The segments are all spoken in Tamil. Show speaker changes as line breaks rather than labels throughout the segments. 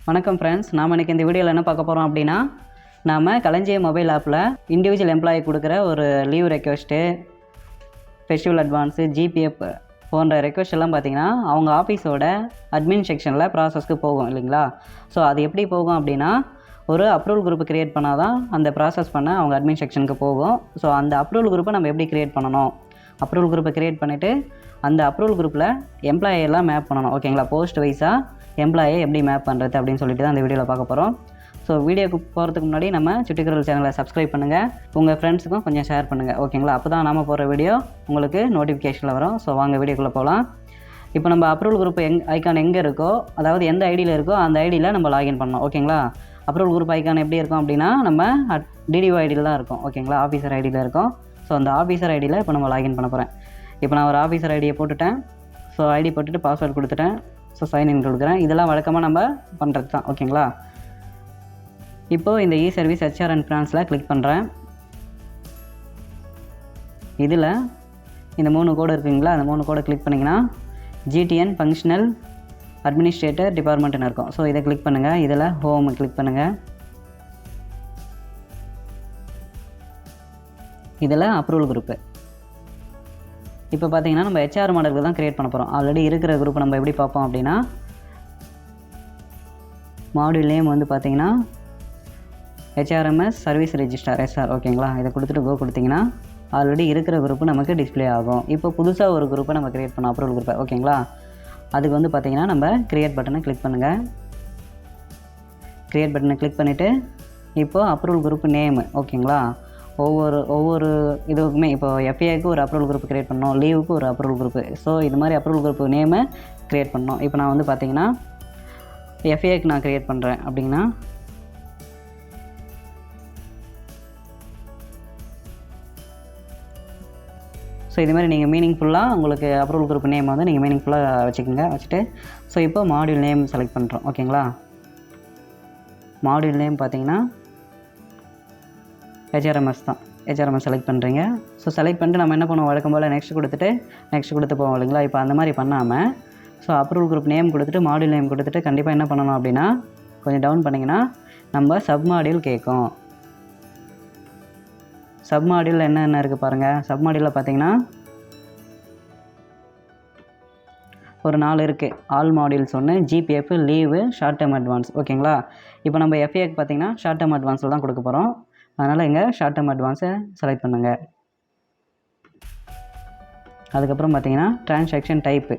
வணக்கம் ஃப்ரெண்ட்ஸ், நாம் இன்றைக்கி இந்த வீடியோவில் என்ன பார்க்க போகிறோம் அப்படின்னா, நாம் களஞ்சியம் மொபைல் ஆப்பில் இண்டிவிஜுவல் எம்ப்ளாயி கொடுக்குற ஒரு leave request, festival advance, GPF போன்ற ரெக்வெஸ்ட் எல்லாம் பார்த்திங்கன்னா அவங்க ஆஃபீஸோட அட்மின் செக்ஷனில் ப்ராசஸ்க்கு போகும் இல்லைங்களா. ஸோ அது எப்படி போகும் அப்படின்னா, ஒரு அப்ரூவல் குரூப் க்ரியேட் பண்ணால் தான் அந்த ப்ராசஸ் பண்ண அவங்க அட்மின் செக்ஷனுக்கு போகும். ஸோ அந்த அப்ரூவல் குரூப்பை நம்ம எப்படி க்ரியேட் பண்ணணும், அப்ரூவல் குரூப்பை க்ரியேட் பண்ணிவிட்டு அந்த அப்ரூவல் குரூப்பில் எம்ப்ளாயெல்லாம் மேப் பண்ணணும். ஓகேங்களா, போஸ்ட் வைஸாக எம்ப்ளாயை எப்படி மேப் பண்ணுறது அப்படின்னு சொல்லிட்டு தான் அந்த வீடியோவில் பார்க்க போகிறோம். ஸோ வீடியோக்கு போகிறதுக்கு முன்னாடி நம்ம சுட்டிக்குரல் சேனலை சப்ஸ்கிரைப் பண்ணுங்கள், உங்கள் ஃப்ரெண்ட்ஸுக்கும் கொஞ்சம் ஷேர் பண்ணுங்கள். ஓகேங்களா, அப்போ தான் நாம் போகிற வீடியோ உங்களுக்கு நோட்டிஃபிகேஷனில் வரும். ஸோ வாங்க வீடியோக்குள்ளே போகலாம். இப்போ நம்ம அப்ரூவல் குரூப் ஐக்கான் எங்கே இருக்கோ, அதாவது எந்த ஐடியில் இருக்கோ அந்த ஐடியில் நம்ம லாகின் பண்ணணும். ஓகேங்களா, அப்ரூவல் குரூப் ஐக்கான் எப்படி இருக்கும் அப்படின்னா, நம்ம டிடிஓ ஐடியில் தான் இருக்கும். ஓகேங்களா, ஆஃபீஸர் ஐடியில் இருக்கும். ஸோ அந்த ஆஃபீஸர் ஐடியில் இப்போ நம்ம லாகின் பண்ண போகிறேன். இப்போ நான் ஒரு ஆஃபீஸர் ஐடியை போட்டுட்டேன். ஸோ ஐடி போட்டுட்டு பாஸ்வேர்டு கொடுத்துட்டேன். ஸோ சைன்இன் கொடுக்குறேன். இதெல்லாம் வழக்கமாக நம்ம பண்ணுறது தான். ஓகேங்களா, இப்போது இந்த இ சர்வீஸ் ஹெச்ஆர் அண்ட் ஃபினான்ஸில் கிளிக் பண்ணுறேன். இதில் இந்த 3 கோடு இருக்குங்களா, அந்த 3 கோடை கிளிக் பண்ணிங்கன்னா ஜிடிஎன் ஃபங்க்ஷனல் அட்மினிஸ்ட்ரேட்டர் டிபார்ட்மெண்ட்னு இருக்கும். ஸோ இதை கிளிக் பண்ணுங்கள். இதில் ஹோம் கிளிக் பண்ணுங்கள். இதில் அப்ரூவல் குரூப்பு. இப்போ பார்த்தீங்கன்னா நம்ம ஹெச்ஆர் மாடலுக்கு தான் க்ரியேட் பண்ண போகிறோம். ஆல்ரெடி இருக்கிற குரூப் நம்ம எப்படி பார்ப்போம் அப்படின்னா, மாடியூல் நேம் வந்து பார்த்தீங்கன்னா ஹெச்ஆர்எம்எஸ் சர்வீஸ் ரெஜிஸ்டர் எஸ்ஆர். ஓகேங்களா, இதை கொடுத்துட்டு கோ கொடுத்தீங்கன்னா ஆல்ரெடி இருக்கிற குரூப்பு நமக்கு டிஸ்பிளே ஆகும். இப்போ புதுசாக ஒரு குரூப்பை நம்ம க்ரியேட் பண்ணோம், அப்ரூவல் குரூப்பை. ஓகேங்களா, அதுக்கு வந்து பார்த்தீங்கன்னா நம்ம க்ரியேட் பட்டனை கிளிக் பண்ணுங்கள். க்ரியேட் பட்டனை கிளிக் பண்ணிவிட்டு இப்போது அப்ரூவல் குரூப் நேமு. ஓகேங்களா, ஒவ்வொரு இதுக்குமே இப்போ எஃப்ஏக்கு ஒரு அப்ரூவல் குரூப் க்ரியேட் பண்ணணும், லீவுக்கு ஒரு அப்ரூவல் குரூப்பு. ஸோ இது மாதிரி அப்ரூவல் குரூப் நேமு க்ரியேட் பண்ணணும். இப்போ நான் வந்து பார்த்தீங்கன்னா எஃப்ஏக்கு நான் க்ரியேட் பண்ணுறேன் அப்படின்னா, ஸோ இது மாதிரி நீங்கள் மீனிங்ஃபுல்லாக உங்களுக்கு அப்ரூவல் குரூப் நேம் வந்து நீங்கள் மீனிங்ஃபுல்லாக வச்சுக்கோங்க. வச்சுட்டு ஸோ இப்போ மாடியூல் நேம் செலக்ட் பண்ணுறோம். ஓகேங்களா, மாடியூல் நேம் பார்த்தீங்கன்னா ஹெச்ஆர்எம்எஸ் தான். ஹெச்ஆர்எம்எஸ் செலக்ட் பண்ணுறீங்க. ஸோ செலக்ட் பண்ணிட்டு நம்ம என்ன பண்ணுவோம், வழக்கம் போல் நெக்ஸ்ட் கொடுத்து போவோம் இல்லைங்களா. இப்போ அந்த மாதிரி பண்ணாமல் ஸோ அப்ரூவல் குரூப் நேம் கொடுத்துட்டு மாடியூல் நேம் கொடுத்துட்டு கண்டிப்பாக என்ன பண்ணணும் அப்படின்னா, கொஞ்சம் டவுன் பண்ணிங்கன்னா நம்ம சப் மாடியூல் கேட்கும். சப் மாடியூல் என்ன இருக்குது பாருங்கள். சப் மாடியூலில் பார்த்தீங்கன்னா ஒரு 4 இருக்குது. ஆல் மாடியூல்ஸ் ஒன்று, GPF, leave, short term advance. ஓகேங்களா, இப்போ நம்ம எஃப்ஏக்கு பார்த்தீங்கன்னா ஷார்ட் டேர்ம் அட்வான்ஸில் தான் கொடுக்க போகிறோம். அதனால் இங்கே ஷார்ட் டேர்ம் அட்வான்ஸை செலக்ட் பண்ணுங்கள். அதுக்கப்புறம் பார்த்தீங்கன்னா ட்ரான்சாக்ஷன் டைப்பு,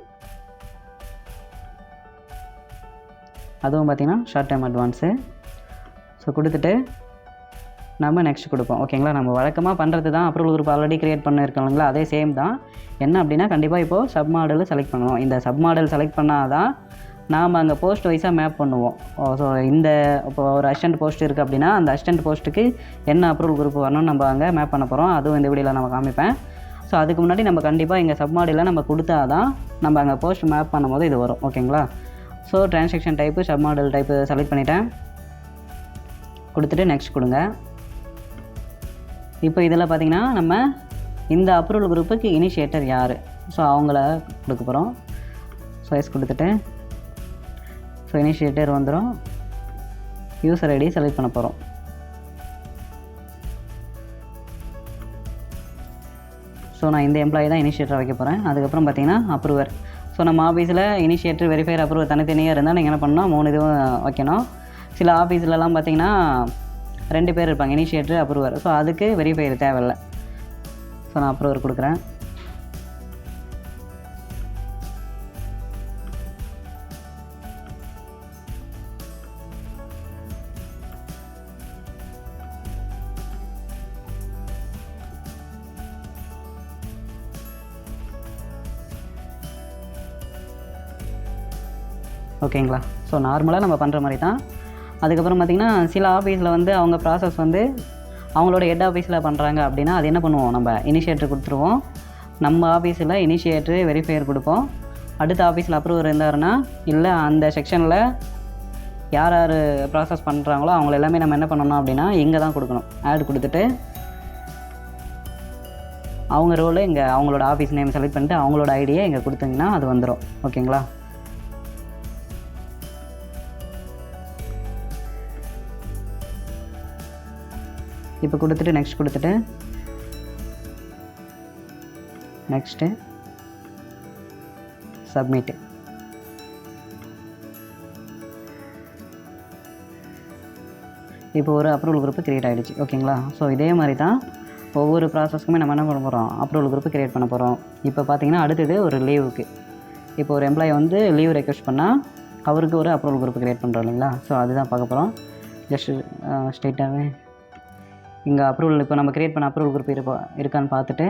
அதுவும் பார்த்தீங்கன்னா ஷார்ட் டேர்ம் அட்வான்ஸு. ஸோ கொடுத்துட்டு நம்ம நெக்ஸ்ட் கொடுப்போம். ஓகேங்களா, நம்ம வழக்கமாக பண்ணுறது தான். அப்ரூவல் குரூப் ஆல்ரெடி க்ரியேட் பண்ணியிருக்கோம் இல்லைங்களா, அதே சேம் தான். என்ன அப்படின்னா கண்டிப்பாக இப்போது சப் மாடல் செலக்ட் பண்ணணும். இந்த சப் மாடல் செலக்ட் பண்ணால் தான் நாம் அங்கே போஸ்ட் வைஸாக மேப் பண்ணுவோம். ஸோ இந்த இப்போ ஒரு அசிஸ்டன்ட் போஸ்ட் இருக்குது அப்படின்னா அந்த அசிஸ்டன்ட் போஸ்ட்டுக்கு என்ன அப்ரூவல் குரூப் வரணும்னு நம்ம அங்கே மேப் பண்ண போகிறோம். அதுவும் இந்த வீடியோவில் நம்ம காமிப்பேன். ஸோ அதுக்கு முன்னாடி நம்ம கண்டிப்பாக இங்கே சப் மாடலில் நம்ம கொடுத்தா தான் நம்ம அங்கே போஸ்ட் மேப் பண்ணும்போது இது வரும். ஓகேங்களா, so transaction type sub model type select பண்ணிட்டேன். கொடுத்துட்டு நெக்ஸ்ட் கொடுங்க. இப்போ இதில் பார்த்திங்கன்னா நம்ம இந்த அப்ரூவல் குரூப்புக்கு இனிஷியேட்டர் யார், ஸோ அவங்கள கொடுக்க போகிறோம். ஸோ எஸ் கொடுத்துட்டு ஸோ இனிஷியேட்டர் வந்துடும். யூசர் ஐடி செலக்ட் பண்ண போகிறோம். ஸோ நான் இந்த எம்ப்ளாயி தான் இனிஷியேட்டர் வைக்க போகிறேன். அதுக்கப்புறம் பார்த்திங்கன்னா அப்ரூவர். ஸோ நம்ம ஆஃபீஸில் இனிஷியேட்டர், வெரிஃபையர், அப்ரூவர் தனித்தனியாக இருந்தால் நீங்கள் என்ன பண்ணணும், 3 இதுவும் வைக்கணும். சில ஆஃபீஸ்லலாம் பார்த்திங்கன்னா 2 பேர் இருப்பாங்க, இனிஷியேட்டர், அப்ரூவர். ஸோ அதுக்கு வெரிஃபையர் தேவையில்லை. ஸோ நான் அப்ரூவர் கொடுக்குறேன். ஓகேங்களா, ஸோ நார்மலாக நம்ம பண்ணுற மாதிரி தான். அதுக்கப்புறம் பார்த்திங்கன்னா சில ஆஃபீஸில் வந்து அவங்க ப்ராசஸ் வந்து அவங்களோட ஹெட் ஆஃபீஸில் பண்ணுறாங்க அப்படின்னா அது என்ன பண்ணுவோம், நம்ம இனிஷியேட்டர் கொடுத்துருவோம். நம்ம ஆஃபீஸில் இனிஷியேட்டர், வெரிஃபையர் கொடுப்போம். அடுத்த ஆஃபீஸில் அப்ரூவர் இருந்தாருன்னா, இல்லை அந்த செக்ஷனில் யார் யார் ப்ராசஸ் பண்ணுறாங்களோ அவங்கள எல்லாமே நம்ம என்ன பண்ணணும் அப்படின்னா இங்கே தான் கொடுக்கணும். ஆட் கொடுத்துட்டு அவங்க ரோலு இங்கே அவங்களோட ஆஃபீஸ் நேம் செலக்ட் பண்ணிட்டு அவங்களோட ஐடியை இங்கே கொடுத்தீங்கன்னா அது வந்துடும். ஓகேங்களா, இப்போ கொடுத்துட்டு நெக்ஸ்ட் கொடுத்துட்டு நெக்ஸ்ட்டு சப்மிட். இப்போ ஒரு அப்ரூவல் குரூப்பு க்ரியேட் ஆகிடுச்சு. ஓகேங்களா? ஸோ இதே மாதிரி தான் ஒவ்வொரு ப்ராசஸ்க்குமே நம்ம என்ன பண்ண போகிறோம், அப்ரூவல் குரூப்பு க்ரியேட் பண்ண போகிறோம். இப்போ பார்த்திங்கன்னா அடுத்தது ஒரு லீவுக்கு. இப்போ ஒரு எம்ப்ளாயி வந்து லீவ் ரெக்வெஸ்ட் பண்ணால் அவருக்கு ஒரு அப்ரூவல் குரூப்பு க்ரியேட் பண்ணுறோம் இல்லைங்களா? ஸோ அதுதான் பார்க்க போகிறோம். ஜஸ்ட்டு ஸ்ட்ரெயிட்டாகவே இங்கே அப்ரூவல் இப்போ நம்ம க்ரியேட் பண்ண அப்ரூவல் குரூப் இருக்கான்னு பார்த்துட்டு,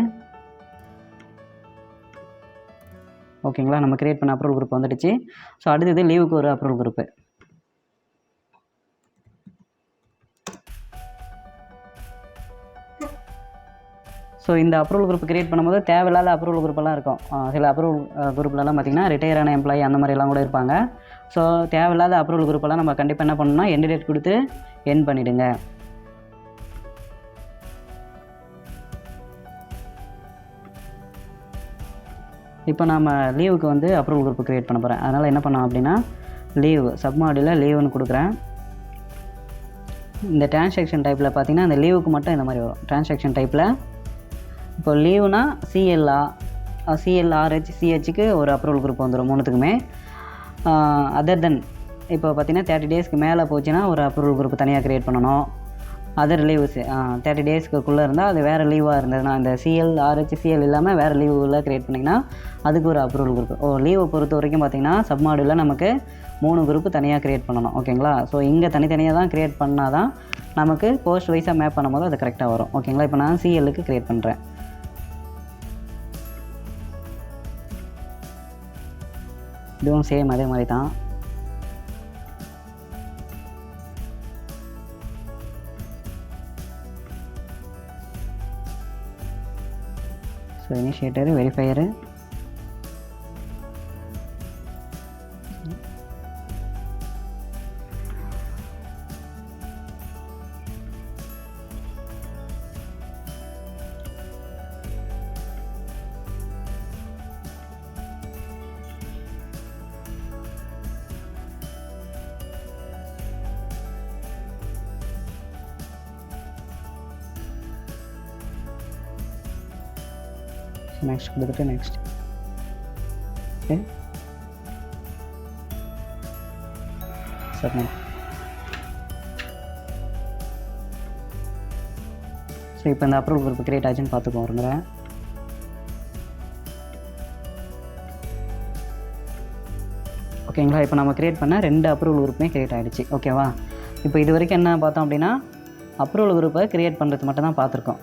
ஓகேங்களா, நம்ம க்ரியேட் பண்ண அப்ரூவல் குரூப் வந்துடுச்சு. ஸோ அடுத்தது லீவுக்கு ஒரு அப்ரூவல் குரூப்பு. ஸோ இந்த அப்ரூவல் குரூப் க்ரியேட் பண்ணும்போது தேவையில்லாத அப்ரூவல் குரூப்பெல்லாம் இருக்கும். சில அப்ரூவல் குரூப்லலாம் பார்த்திங்கன்னா ரிட்டையர் ஆன எம்ப்ளாயி அந்த மாதிரிலாம் கூட இருப்பாங்க. ஸோ தேவையில்லாத அப்ரூவல் குரூப்பெல்லாம் நம்ம கண்டிப்பாக என்ன பண்ணணும்னா எண்ட் டேட் கொடுத்து எண்ட் பண்ணிவிடுங்க. இப்போ நம்ம லீவுக்கு வந்து அப்ரூவல் குரூப் க்ரியேட் பண்ண போகிறேன். அதனால் என்ன பண்ணோம் அப்படின்னா லீவ் சப்மாடியில் லீவுன்னு கொடுக்குறேன். இந்த டிரான்சாக்ஷன் டைப்பில் பார்த்திங்கன்னா அந்த லீவுக்கு மட்டும் இந்த மாதிரி வரும். டிரான்சாக்ஷன் டைப்பில் இப்போ லீவுனா சிஎல்ஆர்ஹெச் சிஹெச்சுக்கு ஒரு அப்ரூவல் குரூப் வந்துடும் மூணுத்துக்குமே. அதர் தென் இப்போ பார்த்திங்கன்னா 30 டேஸ்க்கு மேலே போச்சுன்னா ஒரு அப்ரூவல் குரூப் தனியாக க்ரியேட் பண்ணணும். அதர் லீவ்ஸு 30 டேஸ்க்குள்ளே இருந்தால் அது வேறு லீவாக இருந்ததுன்னா இந்த சிஎல்ஆர்ஹெச் சிஎல் இல்லாமல் வேறு லீவில் க்ரியேட் பண்ணிங்கன்னா அதுக்கு ஒரு அப்ரூவல் குரூப். லீவை பொறுத்த வரைக்கும் பார்த்திங்கன்னா சப்மாடியூலில் நமக்கு 3 குரூப்பு தனியாக க்ரியேட் பண்ணணும். ஓகேங்களா? ஸோ இங்கே தனித்தனியாக தான் க்ரியேட் பண்ணால் தான் நமக்கு போஸ்ட் வைஸாக மேப் பண்ணும்போது அது கரெக்டாக வரும். ஓகேங்களா? இப்போ நான் சிஎல்லுக்கு க்ரியேட் பண்ணுறேன். இதுவும் சேம் அதே மாதிரி தான். ஸோ இனிஷியேட்டரு வெரிஃபையரு நெக்ஸ்ட் கொடுத்துட்டு நெக்ஸ்ட். Okay submit. ஸோ இப்போ இந்த அப்ரூவல் குரூப் க்ரியேட் ஆச்சுன்னு பார்த்துக்கோ ஒரு முறை. ஓகேங்களா? இப்போ நம்ம க்ரியேட் பண்ண 2 அப்ரூவல் குரூப்புமே க்ரியேட் ஆகிடுச்சு. ஓகேவா? இப்போ இது வரைக்கும் என்ன பார்த்தோம் அப்படின்னா அப்ரூவல் குரூப்பை க்ரியேட் பண்ணுறது மட்டும் தான் பார்த்துருக்கோம்.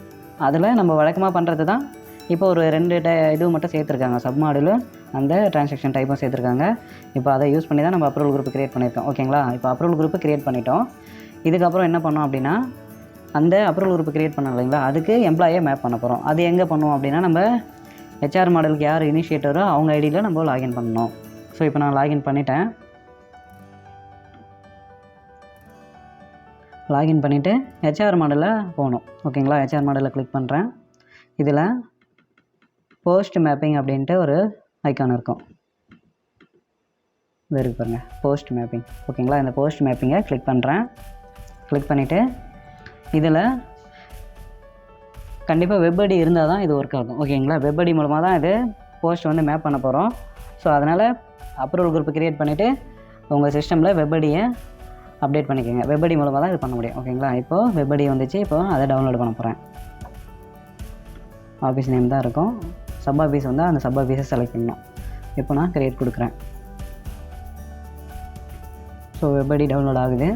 அதில் நம்ம வழக்கமாக பண்ணுறது தான் இப்போ ஒரு 2 இது மட்டும் சேர்த்துருக்காங்க. சப்மாடியூல் அந்த டிரான்சாக்ஷன் டைப்பும் சேர்த்துருக்காங்க. இப்போ அதை யூஸ் பண்ணி தான் நம்ம அப்ரூவல் குரூப் க்ரியேட் பண்ணியிருக்கோம். ஓகேங்களா? இப்போ அப்ரூவல் குரூப்பு க்ரியேட் பண்ணிட்டோம். இதுக்கப்புறம் என்ன பண்ணோம் அப்படின்னா அந்த அப்ரூவல் குரூப் க்ரியேட் பண்ணோம் இல்லைங்களா, அதுக்கு எம்ப்ளாயை மேப் பண்ண போகிறோம். அது எங்கே பண்ணுவோம் அப்படின்னா நம்ம ஹெச்ஆர் மாடலுக்கு யார் இனிஷியேட்டரோ அவங்க ஐடியில் நம்ம லாகின் பண்ணணும். ஸோ இப்போ நான் லாகின் பண்ணிட்டேன். லாகின் பண்ணிவிட்டு ஹெச்ஆர் மாடலில் போகணும். ஓகேங்களா? ஹெச்ஆர் மாடலில் கிளிக் பண்ணுறேன். இதில் போஸ்ட் மேப்பிங் அப்படின்ட்டு ஒரு ஐக்கான் இருக்கும். இது இருக்குது பாருங்கள், போஸ்ட் மேப்பிங். ஓகேங்களா? இந்த போஸ்ட் மேப்பிங்கை கிளிக் பண்ணுறேன். கிளிக் பண்ணிவிட்டு இதில் கண்டிப்பாக வெப் ஐடி இருந்தால் தான் இது ஒர்க் ஆகும். ஓகேங்களா? வெப் ஐடி மூலமாக தான் இது போஸ்ட் வந்து மேப் பண்ண போகிறோம். ஸோ அதனால் அப்ரூவல் குரூப் க்ரியேட் பண்ணிவிட்டு உங்கள் சிஸ்டமில் வெப் ஐடியை அப்டேட் பண்ணிக்கோங்க. வெப் ஐடி மூலமாக தான் இது பண்ண முடியும். ஓகேங்களா? இப்போது வெப் ஐடி வந்துச்சு. இப்போது அதை டவுன்லோட் பண்ண போகிறேன். ஆஃபீஸ் நேம் தான் இருக்கும். சப் ஆஃபீஸ் வந்து அந்த சப் ஆஃபீஸை செலக்ட் பண்ணணும். இப்போ நான் க்ரியேட் கொடுக்குறேன். ஸோ வெப் ஐடி டவுன்லோட் ஆகுது.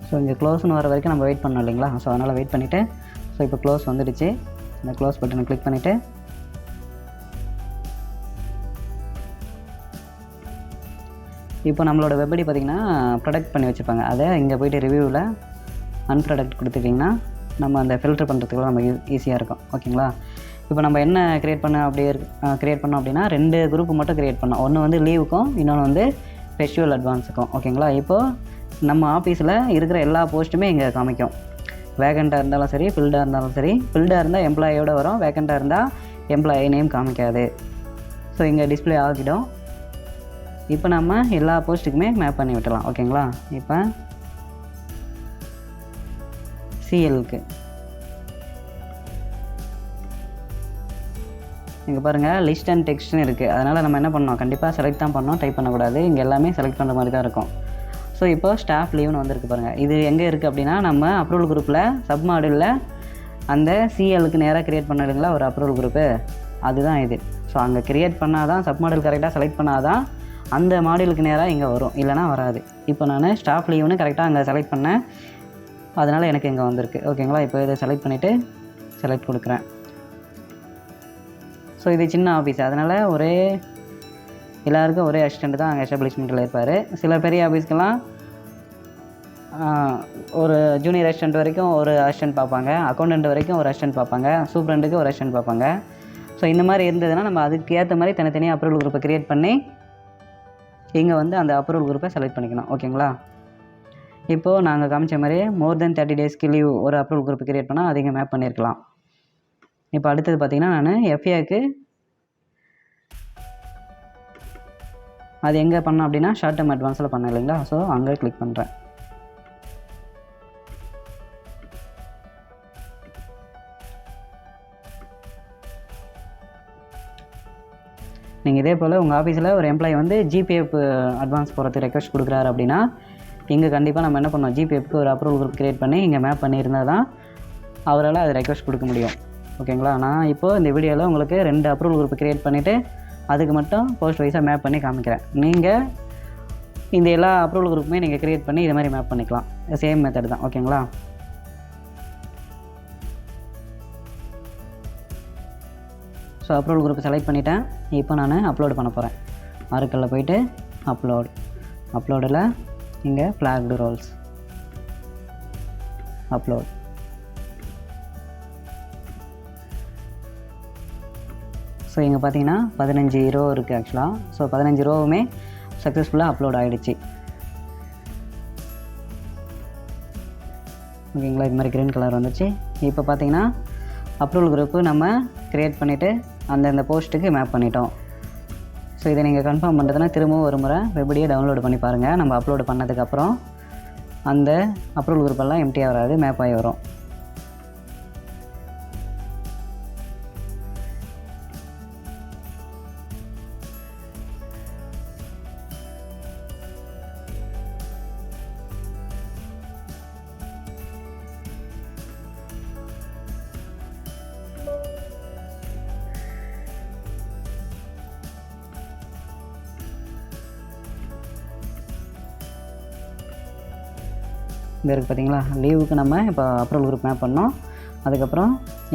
ஸோ இங்கே க்ளோஸ்னு வர வரைக்கும் நம்ம வெயிட் பண்ணோம் இல்லைங்களா? ஸோ அதனால் வெயிட் பண்ணிவிட்டு ஸோ இப்போ க்ளோஸ் வந்துடுச்சு. இந்த க்ளோஸ் பட்டனை கிளிக் பண்ணிவிட்டு இப்போ நம்மளோட வெப் ஐடி பார்த்திங்கன்னா ப்ரொடக்ட் பண்ணி வச்சுருப்பாங்க. அதை இங்கே போய்ட்டு ரிவ்யூவில் அன்ப்ரொடக்ட் கொடுத்துட்டிங்கன்னா நம்ம அந்த ஃபில்டர் பண்ணுறதுக்குள்ள நம்ம ஈஸியாக இருக்கும். ஓகேங்களா? இப்போ நம்ம என்ன க்ரியேட் பண்ணோம் அப்படின்னா 2 குரூப் மட்டும் க்ரியேட் பண்ணோம். ஒன்று வந்து லீவுக்கும், இன்னொன்று வந்து ஃபெஸ்டிவல் அட்வான்ஸுக்கும். ஓகேங்களா? இப்போது நம்ம ஆஃபீஸில் இருக்கிற எல்லா போஸ்ட்டுமே இங்கே காமிக்கும். வேகண்ட்டாக இருந்தாலும் சரி, ஃபில்டாக இருந்தாலும் சரி. ஃபில்டாக இருந்தால் எம்ப்ளாயோடு வரும், வேகண்ட்டாக இருந்தால் எம்ப்ளாயி நேம் காமிக்காது. ஸோ இங்கே டிஸ்பிளே ஆகிடும். இப்போ நம்ம எல்லா போஸ்ட்டுக்குமே மேப் பண்ணி விட்டலாம். ஓகேங்களா? இப்போ சிஎல்க்கு இங்கே பாருங்கள் லிஸ்ட் அண்ட் டெக்ஸ்ட்னு இருக்குது. அதனால் நம்ம என்ன பண்ணோம், கண்டிப்பாக செலக்ட் தான் பண்ணோம், டைப் பண்ணக்கூடாது. இங்கே எல்லாமே செலக்ட் பண்ணுற மாதிரி தான் இருக்கும். ஸோ இப்போ ஸ்டாஃப் லீவ்னு வந்திருக்கு பாருங்கள். இது எங்கே இருக்குது அப்படின்னா நம்ம அப்ரூவல் குரூப்பில் சப் மாடியூலில் அந்த சிஎலுக்கு நேராக க்ரியேட் பண்ணிடுங்களா ஒரு அப்ரூவல் குரூப்பு, அதுதான் இது. ஸோ அங்கே க்ரியேட் பண்ணால் தான் சப் மாடியூல் கரெக்டாக செலக்ட் பண்ணால் தான் அந்த மாடியூலுக்கு நேராக இங்கே வரும், இல்லைனா வராது. இப்போ நான் ஸ்டாஃப் லீவ்னு கரெக்டாக அங்கே செலக்ட் பண்ணேன், அதனால் எனக்கு இங்கே வந்திருக்கு. ஓகேங்களா? இப்போ இதை செலக்ட் பண்ணிவிட்டு செலக்ட் கொடுக்குறேன். ஸோ இது சின்ன ஆஃபீஸ், அதனால் எல்லாருக்கும் ஒரே அசிஸ்டண்ட் தான் அங்கே எஸ்டாப்ளிஷ்மெண்ட்டில் இருப்பார். சில பெரிய ஆஃபீஸ்க்கெல்லாம் ஒரு ஜூனியர் அசிஸ்டண்ட் வரைக்கும் ஒரு அசிஸ்டண்ட் பார்ப்பாங்க, அக்கௌண்டன்ட் வரைக்கும் ஒரு அசிஸ்டண்ட் பார்ப்பாங்க, சூப்பரண்டுக்கு ஒரு அசிஸ்டண்ட் பார்ப்பாங்க. ஸோ இந்த மாதிரி இருந்ததுன்னா நம்ம அதுக்கு ஏற்ற மாதிரி தனித்தனியாக அப்ரூவல் குரூப்பை க்ரியேட் பண்ணி இங்கே வந்து அந்த அப்ரூவல் குரூப்பை செலக்ட் பண்ணிக்கணும். ஓகேங்களா? இப்போது நாங்கள் காமிச்ச மாதிரியே மோர் தென் 30 டேஸ்க்கு லீவ் ஒரு அப்ரூவல் குரூப் க்ரியேட் பண்ணால் அது இங்கே மேப் பண்ணியிருக்கலாம். இப்போ அடுத்தது பார்த்திங்கன்னா நான் எஃப்ஏக்கு அது எங்கே பண்ணேன் அப்படின்னா ஷார்ட் டேர்ம் அட்வான்ஸில் பண்ணேன் இல்லைங்களா? ஸோ அங்கே கிளிக் பண்ணுறேன். நீங்கள் இதே போல் உங்கள் ஆஃபீஸில் ஒரு எம்ப்ளாயி வந்து ஜிபிஎஃப் அட்வான்ஸ் போகிறதுக்கு ரெக்வஸ்ட் கொடுக்குறாரு அப்படின்னா இங்கே கண்டிப்பாக நம்ம என்ன பண்ணோம், ஜிபிஎஃப்க்கு ஒரு அப்ரூவல் குரூப் க்ரியேட் பண்ணி இங்கே மேப் பண்ணியிருந்தால் தான் அவரால் அது ரெக்வஸ்ட் கொடுக்க முடியும். ஓகேங்களா? நான் இப்போது இந்த வீடியோவில் உங்களுக்கு 2 அப்ரூவல் குரூப் க்ரியேட் பண்ணிவிட்டு அதுக்கு மட்டும் போஸ்ட் வைஸாக மேப் பண்ணி காமிக்கிறேன். நீங்கள் இந்த எல்லா அப்ரூவல் குரூப்புமே நீங்கள் க்ரியேட் பண்ணி இது மாதிரி மேப் பண்ணிக்கலாம். சேம் மெத்தட் தான். ஓகேங்களா? ஸோ அப்ரூவல் குரூப் செலக்ட் பண்ணிவிட்டேன். இப்போ நான் அப்லோட் பண்ண போகிறேன். ஆர்க்கலில் போயிட்டு அப்லோடில் இங்கே ஃப்ளாக்டு ரோல்ஸ் அப்லோட். ஸோ இங்கே பார்த்தீங்கன்னா 15 ரோ இருக்குது ஆக்சுவலாக. ஸோ 15 ரோவுமே சக்ஸஸ்ஃபுல்லாக அப்லோட் ஆகிடுச்சு. ஓகேங்களா? இது மாதிரி க்ரீன் கலர் வந்துச்சு. இப்போ பார்த்தீங்கன்னா அப்ரூவல் குரூப்பு நம்ம க்ரியேட் பண்ணிவிட்டு அந்தந்த போஸ்ட்டுக்கு மேப் பண்ணிட்டோம். ஸோ இதை நீங்கள் கன்ஃபார்ம் பண்ணுறதுனா திரும்பவும் ஒரு முறை வெப்டியே டவுன்லோட் பண்ணி பாருங்கள். நம்ம அப்லோடு பண்ணதுக்கப்புறம் அந்த அப்ரூவல் குரூப்பெல்லாம் எம்டியாக வராது, மேப் ஆகி வரும். இந்த இருக்குது பார்த்தீங்களா? லீவுக்கு நம்ம இப்போ அப்ரூவல் குரூப் மேப் பண்ணோம், அதுக்கப்புறம்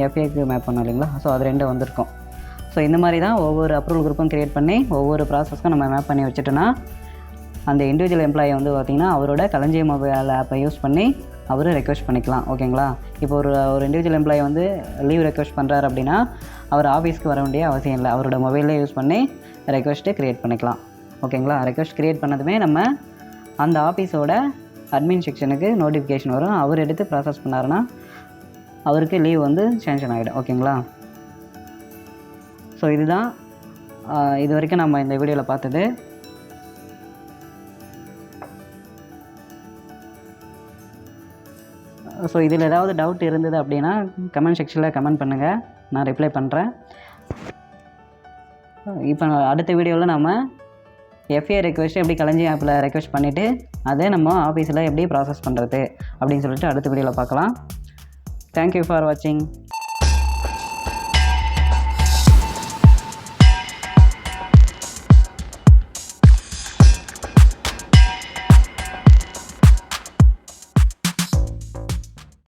எஃப்ஏக்கு மேப் பண்ணோம் இல்லைங்களா? ஸோ அது 2 வந்திருக்கும். ஸோ இந்த மாதிரி தான் ஒவ்வொரு அப்ரூவல் குரூப்பும் க்ரியேட் பண்ணி ஒவ்வொரு ப்ராசஸ்க்கும் நம்ம மேப் பண்ணி வச்சுட்டோன்னா அந்த இண்டிவிஜுவல் எம்ப்ளாயி வந்து பார்த்திங்கன்னா அவரோட களஞ்சியம் மொபைல் ஆப்பை யூஸ் பண்ணி அவர் ரெக்வஸ்ட் பண்ணிக்கலாம். ஓகேங்களா? இப்போ ஒரு இண்டிவிஜுவல் எம்ப்ளாயி வந்து லீவ் ரெக்வஸ்ட் பண்ணுறாரு அப்படின்னா அவர் ஆஃபீஸ்க்கு வர வேண்டிய அவசியம் இல்லை, அவரோட மொபைலே யூஸ் பண்ணி ரெக்வஸ்ட்டு க்ரியேட் பண்ணிக்கலாம். ஓகேங்களா? ரெக்வஸ்ட் க்ரியேட் பண்ணதுமே நம்ம அந்த ஆஃபீஸோட அட்மின் செக்ஷனுக்கு நோட்டிஃபிகேஷன் வரும். அவர் எடுத்து ப்ராசஸ் பண்ணாருன்னா அவருக்கு லீவ் வந்து சேங்ஷன் ஆகிடும். ஓகேங்களா? ஸோ இதுதான் இது வரைக்கும் நம்ம இந்த வீடியோவில் பார்த்தது. ஸோ இதில் ஏதாவது டவுட் இருந்தது அப்படின்னா கமெண்ட் செக்ஷனில் கமெண்ட் பண்ணுங்கள், நான் ரிப்ளை பண்ணுறேன். இப்போ அடுத்த வீடியோவில் நம்ம எஃப்ஏ ரெக்வெஸ்ட் எப்படி களஞ்சியம் ஆப்பில் ரெக்வெஸ்ட் பண்ணிவிட்டு அதை நம்ம ஆஃபீஸில் எப்படி ப்ராசஸ் பண்ணுறது அப்படின்னு சொல்லிட்டு அடுத்த வீடியோவில் பார்க்கலாம். தேங்க்யூ ஃபார் வாட்சிங்.